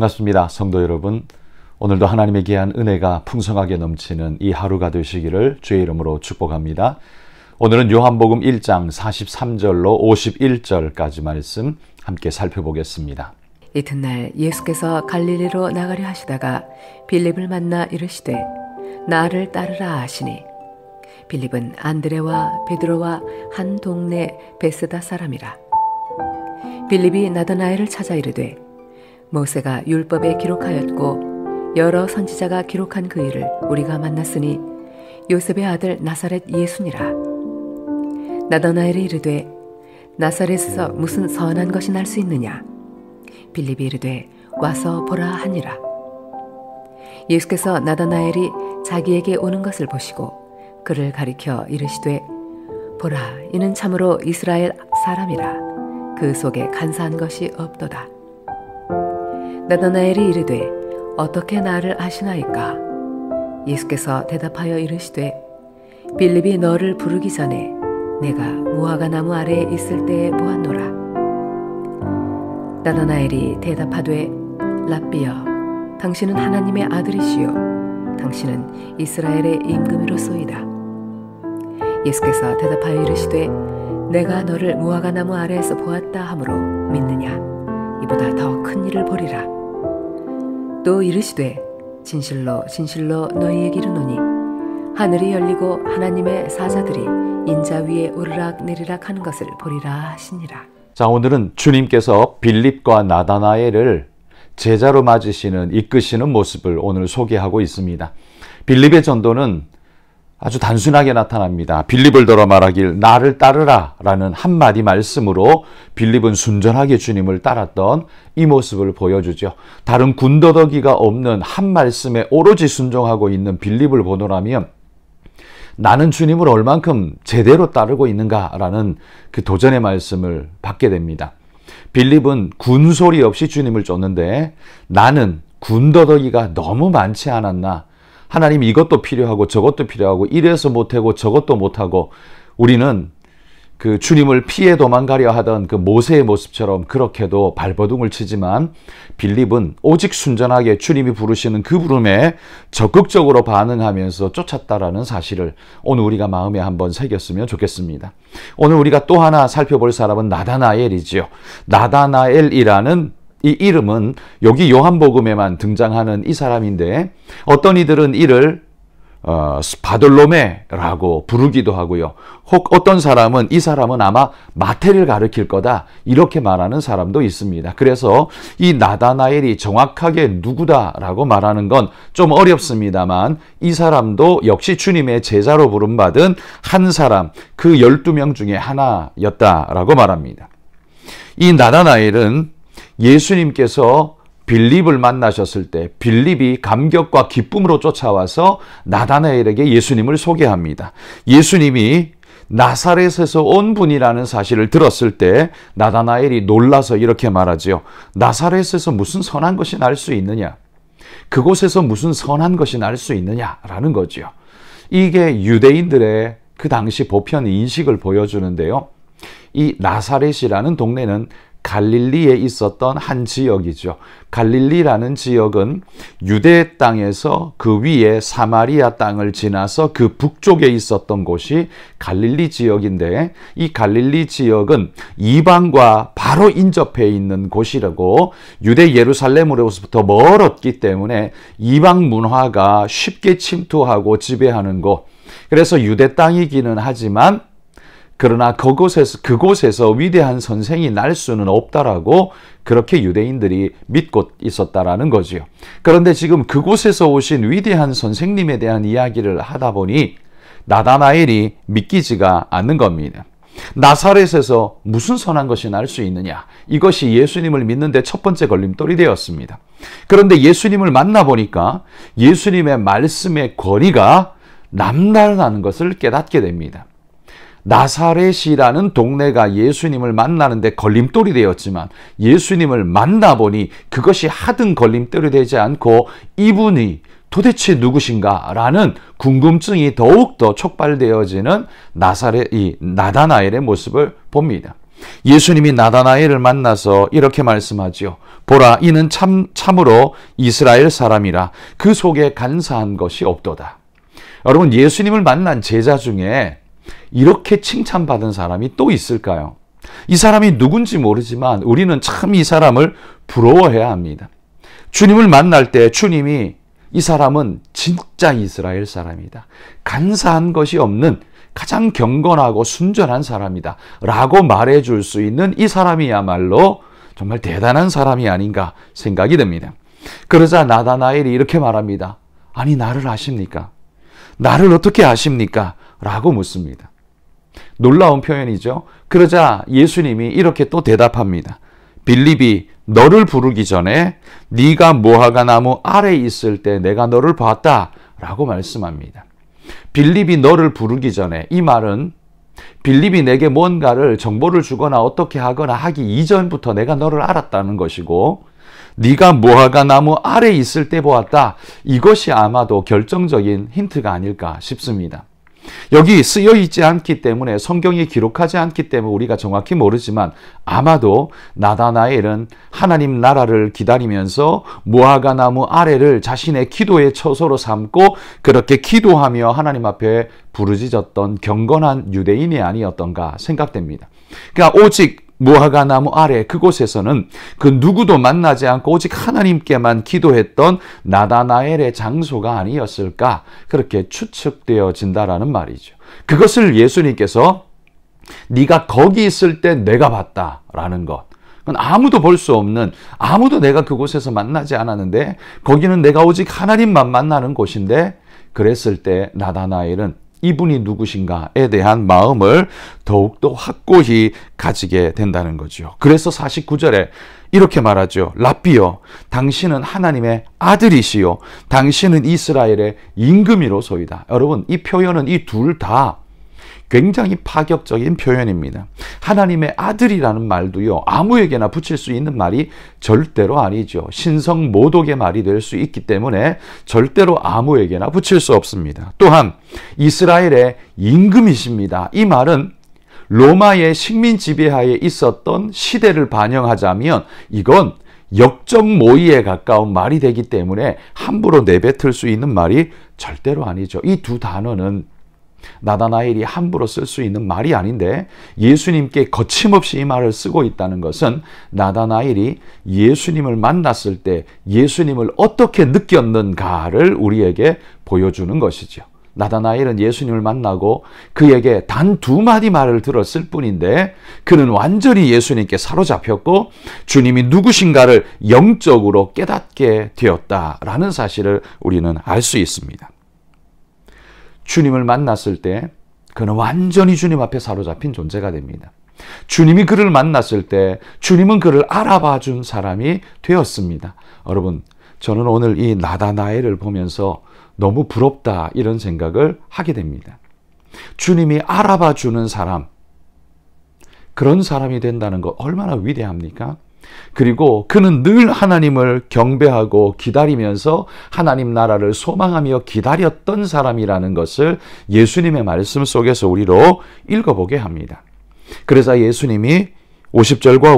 반갑습니다. 성도 여러분, 오늘도 하나님의 귀한 은혜가 풍성하게 넘치는 이 하루가 되시기를 주의 이름으로 축복합니다. 오늘은 요한복음 1장 43절로 51절까지 말씀 함께 살펴보겠습니다. 이튿날 예수께서 갈릴리로 나가려 하시다가 빌립을 만나 이르시되 나를 따르라 하시니 빌립은 안드레와 베드로와 한 동네 베스다 사람이라. 빌립이 나다나엘을 찾아 이르되 모세가 율법에 기록하였고 여러 선지자가 기록한 그 일을 우리가 만났으니 요셉의 아들 나사렛 예수니라. 나다나엘이 이르되 나사렛에서 무슨 선한 것이 날 수 있느냐? 빌립이 이르되 와서 보라 하니라. 예수께서 나다나엘이 자기에게 오는 것을 보시고 그를 가리켜 이르시되 보라, 이는 참으로 이스라엘 사람이라. 그 속에 간사한 것이 없도다. 나다나엘이 이르되 어떻게 나를 아시나이까? 예수께서 대답하여 이르시되 빌립이 너를 부르기 전에 내가 무화과 나무 아래에 있을 때에 보았노라. 나다나엘이 대답하되 랍비여, 당신은 하나님의 아들이시요 당신은 이스라엘의 임금이로소이다. 예수께서 대답하여 이르시되 내가 너를 무화과 나무 아래에서 보았다 하므로 믿느냐? 이보다 더 큰 일을 보리라. 또 이르시되 진실로 진실로 너희에게 이르노니 하늘이 열리고 하나님의 사자들이 인자 위에 오르락 내리락 하는 것을 보리라 하시니라. 자, 오늘은 주님께서 빌립과 나다나엘을 제자로 맞으시는, 이끄시는 모습을 오늘 소개하고 있습니다. 빌립의 전도는 아주 단순하게 나타납니다. 빌립을 들어 말하길 나를 따르라 라는 한마디 말씀으로 빌립은 순전하게 주님을 따랐던 이 모습을 보여주죠. 다른 군더더기가 없는 한 말씀에 오로지 순종하고 있는 빌립을 보노라면 나는 주님을 얼만큼 제대로 따르고 있는가라는 그 도전의 말씀을 받게 됩니다. 빌립은 군소리 없이 주님을 쫓는데 나는 군더더기가 너무 많지 않았나? 하나님 이것도 필요하고 저것도 필요하고 이래서 못하고 저것도 못하고 우리는 그 주님을 피해 도망가려 하던 그 모세의 모습처럼 그렇게도 발버둥을 치지만 빌립은 오직 순전하게 주님이 부르시는 그 부름에 적극적으로 반응하면서 쫓았다라는 사실을 오늘 우리가 마음에 한번 새겼으면 좋겠습니다. 오늘 우리가 또 하나 살펴볼 사람은 나다나엘이지요. 나다나엘이라는 이 이름은 여기 요한복음에만 등장하는 이 사람인데 어떤 이들은 이를 바돌로메라고 부르기도 하고요. 혹 어떤 사람은 이 사람은 아마 마태를 가리킬 거다 이렇게 말하는 사람도 있습니다. 그래서 이 나다나엘이 정확하게 누구다라고 말하는 건 좀 어렵습니다만 이 사람도 역시 주님의 제자로 부름받은 한 사람, 그 12명 중에 하나였다라고 말합니다. 이 나다나엘은 예수님께서 빌립을 만나셨을 때 빌립이 감격과 기쁨으로 쫓아와서 나다나엘에게 예수님을 소개합니다. 예수님이 나사렛에서 온 분이라는 사실을 들었을 때 나다나엘이 놀라서 이렇게 말하죠. 나사렛에서 무슨 선한 것이 날 수 있느냐? 그곳에서 무슨 선한 것이 날 수 있느냐라는 거죠. 이게 유대인들의 그 당시 보편 인식을 보여주는데요. 이 나사렛이라는 동네는 갈릴리에 있었던 한 지역이죠. 갈릴리라는 지역은 유대 땅에서 그 위에 사마리아 땅을 지나서 그 북쪽에 있었던 곳이 갈릴리 지역인데 이 갈릴리 지역은 이방과 바로 인접해 있는 곳이라고 유대 예루살렘으로부터 멀었기 때문에 이방 문화가 쉽게 침투하고 지배하는 곳. 그래서 유대 땅이기는 하지만 그러나 그곳에서 위대한 선생이 날 수는 없다라고 그렇게 유대인들이 믿고 있었다라는 거지요. 그런데 지금 그곳에서 오신 위대한 선생님에 대한 이야기를 하다 보니 나다나엘이 믿기지가 않는 겁니다. 나사렛에서 무슨 선한 것이 날 수 있느냐? 이것이 예수님을 믿는데 첫 번째 걸림돌이 되었습니다. 그런데 예수님을 만나보니까 예수님의 말씀의 권위가 남다르다는 것을 깨닫게 됩니다. 나사렛이라는 동네가 예수님을 만나는데 걸림돌이 되었지만 예수님을 만나보니 그것이 하등 걸림돌이 되지 않고 이분이 도대체 누구신가? 라는 궁금증이 더욱더 촉발되어지는 나다나엘의 모습을 봅니다. 예수님이 나다나엘을 만나서 이렇게 말씀하지요. 보라, 이는 참으로 이스라엘 사람이라. 그 속에 간사한 것이 없도다. 여러분, 예수님을 만난 제자 중에 이렇게 칭찬받은 사람이 또 있을까요? 이 사람이 누군지 모르지만 우리는 참 이 사람을 부러워해야 합니다. 주님을 만날 때 주님이 이 사람은 진짜 이스라엘 사람이다. 간사한 것이 없는 가장 경건하고 순전한 사람이다. 라고 말해줄 수 있는 이 사람이야말로 정말 대단한 사람이 아닌가 생각이 듭니다. 그러자 나다나엘이 이렇게 말합니다. 아니, 나를 아십니까? 나를 어떻게 아십니까? 라고 묻습니다. 놀라운 표현이죠. 그러자 예수님이 이렇게 또 대답합니다. 빌립이 너를 부르기 전에 네가 무화과 나무 아래에 있을 때 내가 너를 봤다 라고 말씀합니다. 빌립이 너를 부르기 전에, 이 말은 빌립이 내게 뭔가를 정보를 주거나 어떻게 하거나 하기 이전부터 내가 너를 알았다는 것이고, 네가 무화과 나무 아래에 있을 때 보았다. 이것이 아마도 결정적인 힌트가 아닐까 싶습니다. 여기 쓰여 있지 않기 때문에, 성경이 기록하지 않기 때문에 우리가 정확히 모르지만 아마도 나다나엘은 하나님 나라를 기다리면서 무화과 나무 아래를 자신의 기도의 처소로 삼고 그렇게 기도하며 하나님 앞에 부르짖었던 경건한 유대인이 아니었던가 생각됩니다. 그러니까 오직 무화과 나무 아래 그곳에서는 그 누구도 만나지 않고 오직 하나님께만 기도했던 나다나엘의 장소가 아니었을까, 그렇게 추측되어진다라는 말이죠. 그것을 예수님께서 네가 거기 있을 때 내가 봤다라는 것, 그건 아무도 볼 수 없는, 아무도 내가 그곳에서 만나지 않았는데 거기는 내가 오직 하나님만 만나는 곳인데, 그랬을 때 나다나엘은 이분이 누구신가에 대한 마음을 더욱더 확고히 가지게 된다는 거죠. 그래서 49절에 이렇게 말하죠. 랍비여, 당신은 하나님의 아들이시요 당신은 이스라엘의 임금이로소이다. 여러분, 이 표현은 이 둘 다 굉장히 파격적인 표현입니다. 하나님의 아들이라는 말도요, 아무에게나 붙일 수 있는 말이 절대로 아니죠. 신성 모독의 말이 될 수 있기 때문에 절대로 아무에게나 붙일 수 없습니다. 또한 이스라엘의 임금이십니다. 이 말은 로마의 식민 지배하에 있었던 시대를 반영하자면 이건 역적 모의에 가까운 말이 되기 때문에 함부로 내뱉을 수 있는 말이 절대로 아니죠. 이 두 단어는 나다나엘이 함부로 쓸 수 있는 말이 아닌데 예수님께 거침없이 이 말을 쓰고 있다는 것은 나다나엘이 예수님을 만났을 때 예수님을 어떻게 느꼈는가를 우리에게 보여주는 것이죠. 나다나엘은 예수님을 만나고 그에게 단 두 마디 말을 들었을 뿐인데 그는 완전히 예수님께 사로잡혔고 주님이 누구신가를 영적으로 깨닫게 되었다라는 사실을 우리는 알 수 있습니다. 주님을 만났을 때 그는 완전히 주님 앞에 사로잡힌 존재가 됩니다. 주님이 그를 만났을 때 주님은 그를 알아봐 준 사람이 되었습니다. 여러분, 저는 오늘 이 나다나엘을 보면서 너무 부럽다 이런 생각을 하게 됩니다. 주님이 알아봐 주는 사람, 그런 사람이 된다는 것 얼마나 위대합니까? 그리고 그는 늘 하나님을 경배하고 기다리면서 하나님 나라를 소망하며 기다렸던 사람이라는 것을 예수님의 말씀 속에서 우리로 읽어보게 합니다. 그래서 예수님이 50절과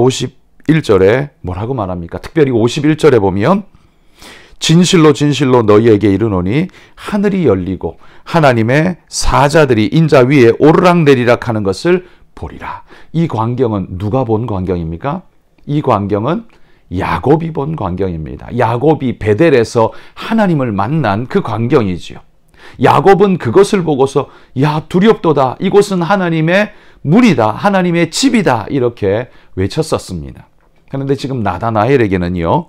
51절에 뭐라고 말합니까? 특별히 51절에 보면 진실로 진실로 너희에게 이르노니 하늘이 열리고 하나님의 사자들이 인자 위에 오르락내리락 하는 것을 보리라. 이 광경은 누가 본 광경입니까? 이 광경은 야곱이 본 광경입니다. 야곱이 베델에서 하나님을 만난 그 광경이지요. 야곱은 그것을 보고서 야 두렵도다, 이곳은 하나님의 문이다, 하나님의 집이다 이렇게 외쳤었습니다. 그런데 지금 나다나엘에게는요,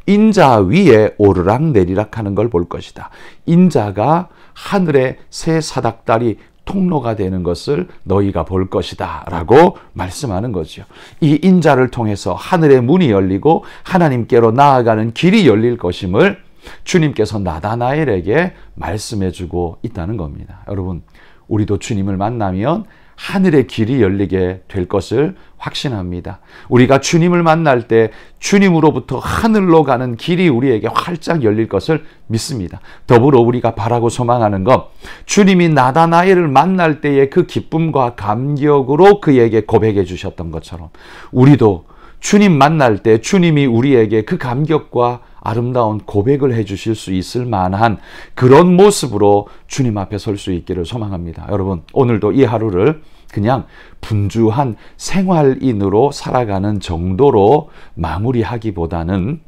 인자 위에 오르락내리락 하는 걸 볼 것이다. 인자가 하늘의 새 사닥다리 통로가 되는 것을 너희가 볼 것이다 라고 말씀하는 거죠. 이 인자를 통해서 하늘의 문이 열리고 하나님께로 나아가는 길이 열릴 것임을 주님께서 나다나엘에게 말씀해 주고 있다는 겁니다. 여러분, 우리도 주님을 만나면 하늘의 길이 열리게 될 것을 확신합니다. 우리가 주님을 만날 때 주님으로부터 하늘로 가는 길이 우리에게 활짝 열릴 것을 믿습니다. 더불어 우리가 바라고 소망하는 것, 주님이 나다나엘을 만날 때의 그 기쁨과 감격으로 그에게 고백해 주셨던 것처럼 우리도 주님 만날 때 주님이 우리에게 그 감격과 아름다운 고백을 해 주실 수 있을 만한 그런 모습으로 주님 앞에 설 수 있기를 소망합니다. 여러분, 오늘도 이 하루를 그냥 분주한 생활인으로 살아가는 정도로 마무리하기보다는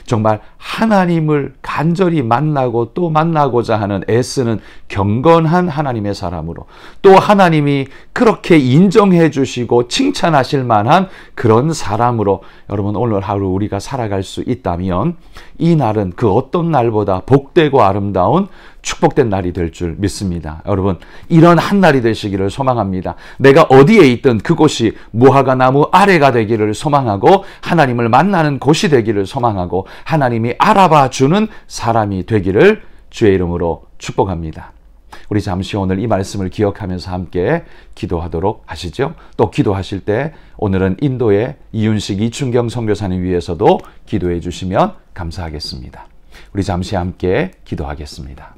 정말 하나님을 간절히 만나고 또 만나고자 하는 애쓰는 경건한 하나님의 사람으로, 또 하나님이 그렇게 인정해 주시고 칭찬하실 만한 그런 사람으로 여러분 오늘 하루 우리가 살아갈 수 있다면 이 날은 그 어떤 날보다 복되고 아름다운 축복된 날이 될 줄 믿습니다. 여러분, 이런 한 날이 되시기를 소망합니다. 내가 어디에 있든 그곳이 무화과 나무 아래가 되기를 소망하고 하나님을 만나는 곳이 되기를 소망하고 하나님이 알아봐 주는 사람이 되기를 주의 이름으로 축복합니다. 우리 잠시 오늘 이 말씀을 기억하면서 함께 기도하도록 하시죠. 또 기도하실 때 오늘은 인도의 이윤식 이춘경 선교사님 위해서도 기도해 주시면 감사하겠습니다. 우리 잠시 함께 기도하겠습니다.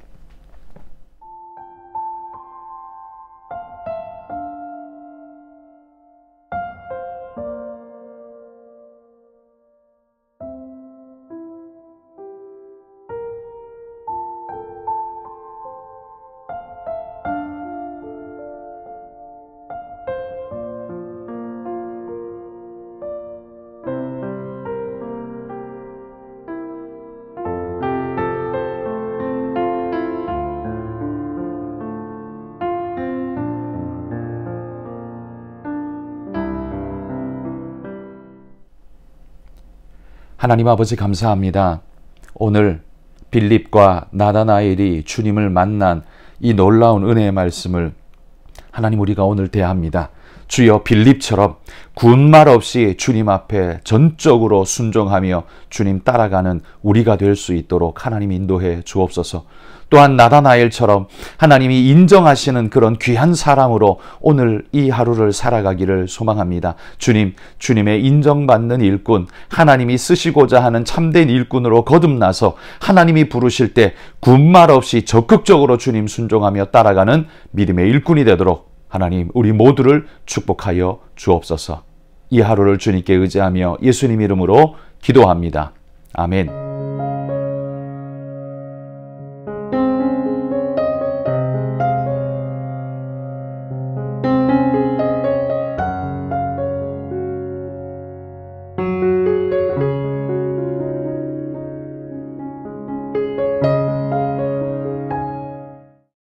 하나님 아버지 감사합니다. 오늘 빌립과 나다나엘이 주님을 만난 이 놀라운 은혜의 말씀을 하나님 우리가 오늘 대합니다. 주여 빌립처럼 군말 없이 주님 앞에 전적으로 순종하며 주님 따라가는 우리가 될 수 있도록 하나님 인도해 주옵소서. 또한 나다나엘처럼 하나님이 인정하시는 그런 귀한 사람으로 오늘 이 하루를 살아가기를 소망합니다. 주님, 주님의 인정받는 일꾼, 하나님이 쓰시고자 하는 참된 일꾼으로 거듭나서 하나님이 부르실 때 군말 없이 적극적으로 주님 순종하며 따라가는 믿음의 일꾼이 되도록 하나님 우리 모두를 축복하여 주옵소서. 이 하루를 주님께 의지하며 예수님 이름으로 기도합니다. 아멘.